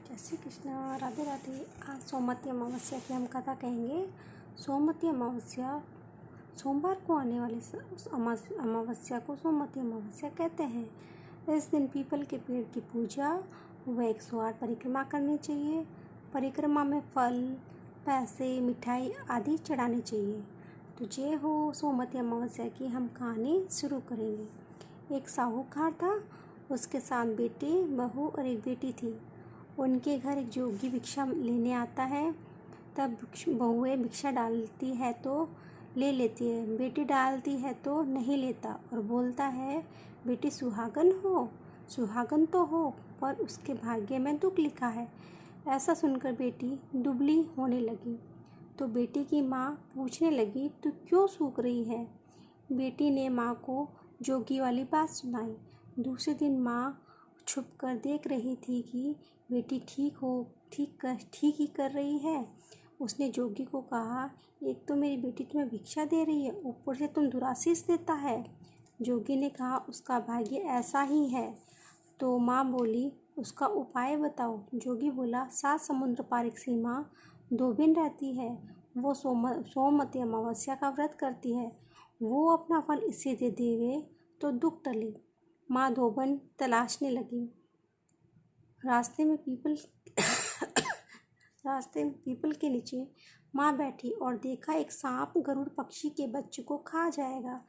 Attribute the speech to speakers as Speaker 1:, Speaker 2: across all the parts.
Speaker 1: जय श्री कृष्ण। राधे राधे। आज सोमवती अमावस्या की हम कथा कहेंगे। सोमवती अमावस्या सोमवार को आने वाली उस अमावस्या को सोमवती अमावस्या कहते हैं। इस दिन पीपल के पेड़ की पूजा व 108 परिक्रमा करनी चाहिए। परिक्रमा में फल, पैसे, मिठाई आदि चढ़ानी चाहिए। तो जय हो सोमवती अमावस्या की हम कहानी शुरू करेंगे। एक साहूकार था, उसके साथ बेटे, बहू और एक बेटी थी। उनके घर एक जोगी भिक्षा लेने आता है। तब बहुएं भिक्षा डालती है तो ले लेती है, बेटी डालती है तो नहीं लेता और बोलता है, बेटी सुहागन तो हो पर उसके भाग्य में दुख लिखा है। ऐसा सुनकर बेटी दुबली होने लगी तो बेटी की माँ पूछने लगी, तू क्यों सूख रही है? बेटी ने माँ को जोगी वाली बात सुनाई। दूसरे दिन माँ छुप कर देख रही थी कि बेटी ठीक ही कर रही है। उसने जोगी को कहा, एक तो मेरी बेटी तुम्हें भिक्षा दे रही है, ऊपर से तुम दुराशीष देता है। जोगी ने कहा, उसका भाग्य ऐसा ही है। तो माँ बोली, उसका उपाय बताओ। जोगी बोला, 7 समुद्र पार एक सीमा धोबिन रहती है। वो सोमवती अमावस्या का व्रत करती है। वो अपना फल इसे दे देवे तो दुख टले। माँ धोबन तलाशने लगी। रास्ते में पीपल के नीचे माँ बैठी और देखा एक सांप गरुड़ पक्षी के बच्चे को खा जाएगा।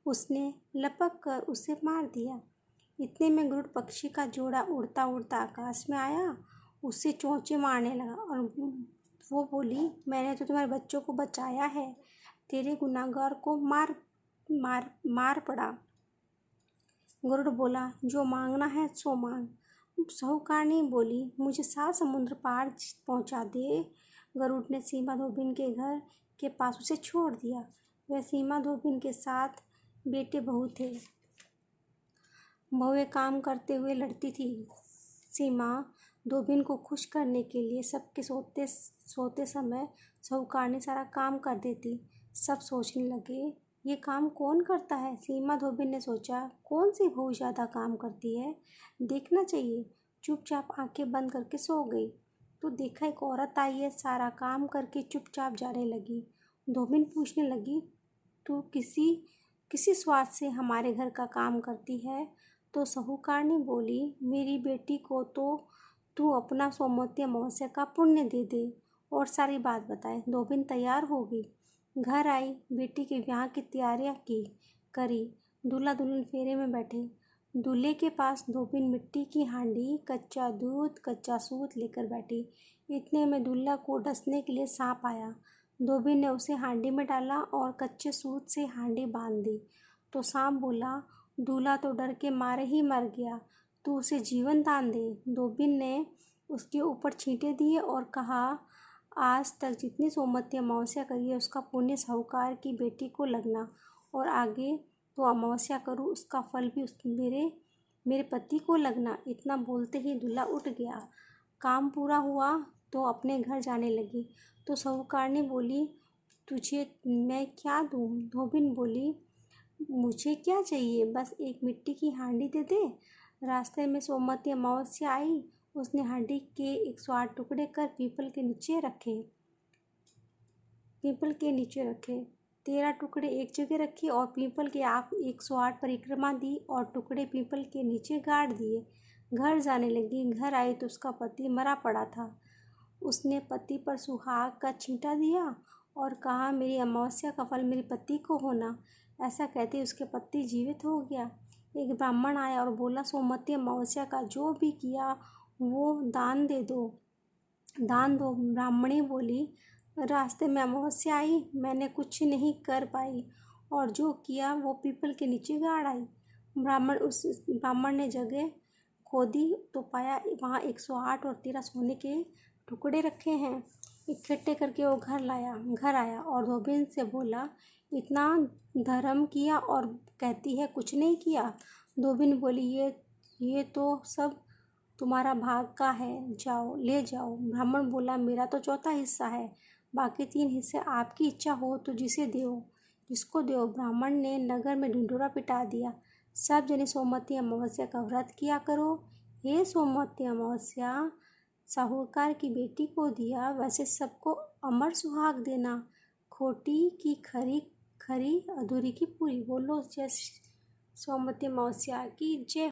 Speaker 1: उसने लपक कर उसे मार दिया। इतने में गरुड़ पक्षी का जोड़ा उड़ता उड़ता आकाश में आया, उससे चोंचे मारने लगा और वो बोली, मैंने तो तुम्हारे बच्चों को बचाया है, तेरे गुनाहगार को मार पड़ा। गरुड़ बोला, जो मांगना है सो मांग। साहूकारनी बोली, मुझे 7 समुद्र पार पहुंचा दे। गरुड़ ने सीमा धोबिन के घर के पास उसे छोड़ दिया। वह सीमा धोबिन के साथ बेटे बहू थे। बहुएं काम करते हुए लड़ती थी। सीमा धोबिन को खुश करने के लिए सबके सोते समय साहूकारनी सारा काम कर देती। सब सोचने लगे, ये काम कौन करता है? सीमा धोबिन ने सोचा, कौन सी बहू ज़्यादा काम करती है, देखना चाहिए। चुपचाप आंखें बंद करके सो गई तो देखा एक औरत आई है, सारा काम करके चुपचाप जाने लगी। धोबिन पूछने लगी, तू किसी स्वार्थ से हमारे घर का काम करती है? तो साहूकारनी बोली, मेरी बेटी को तो तू अपना सोमवती अमावस्या का पुण्य दे दे और सारी बात बताए। धोबिन तैयार हो गई, घर आई, बेटी के ब्याह की तैयारियां करी। दूल्हा दुल्हन फेरे में बैठे। दूल्हे के पास धोबिन मिट्टी की हांडी, कच्चा दूध, कच्चा सूत लेकर बैठी। इतने में दूल्हा को डसने के लिए सांप आया। धोबिन ने उसे हांडी में डाला और कच्चे सूत से हांडी बांध दी। तो सांप बोला, दूल्हा तो डर के मारे ही मर गया, तू उसे जीवन दान दे। धोबिन ने उसके ऊपर छींटे दिए और कहा, आज तक जितनी सोमवती अमावस्या करी है उसका पुण्य साहूकार की बेटी को लगना और आगे तो अमावस्या करूँ उसका फल भी मेरे पति को लगना। इतना बोलते ही दूल्हा उठ गया। काम पूरा हुआ तो अपने घर जाने लगी। तो साहूकारनी बोली, तुझे मैं क्या दूँ? धोबिन बोली, मुझे क्या चाहिए, बस एक मिट्टी की हांडी दे दे। रास्ते में सोमवती अमावस्या आई। उसने हांडी के 108 टुकड़े कर पीपल के नीचे रखे। 13 टुकड़े एक जगह रखे और पीपल के 108 परिक्रमा दी और टुकड़े पीपल के नीचे गाड़ दिए। घर जाने लगी। घर आई तो उसका पति मरा पड़ा था। उसने पति पर सुहाग का छींटा दिया और कहा, मेरी अमावस्या का फल मेरे पति को होना। ऐसा कहते उसके पति जीवित हो गया। एक ब्राह्मण आया और बोला, सोमवती अमावस्या का जो भी किया वो दान दो। ब्राह्मणी बोली, रास्ते में अमावस्या आई, मैंने कुछ नहीं कर पाई और जो किया वो पीपल के नीचे गाड़ आई। ब्राह्मण ने जगह खोदी तो पाया वहाँ 108 और 13 सोने के टुकड़े रखे हैं। इकट्ठे करके वो घर आया और धोबिन से बोला, इतना धर्म किया और कहती है कुछ नहीं किया। धोबिन बोली, ये तो सब तुम्हारा भाग का है, जाओ ले जाओ। ब्राह्मण बोला, मेरा तो चौथा हिस्सा है, बाकी 3 हिस्से आपकी इच्छा हो तो जिसको दो। ब्राह्मण ने नगर में ढिंढोरा पिटा दिया, सब जने सोमवती अमावस्या का व्रत किया करो। हे सोमवती अमावस्या, साहूकार की बेटी को दिया, वैसे सबको अमर सुहाग देना। खोटी की खरी, खरी अधूरी की पूरी। बोलो जय सोमवती मौसिया की जय।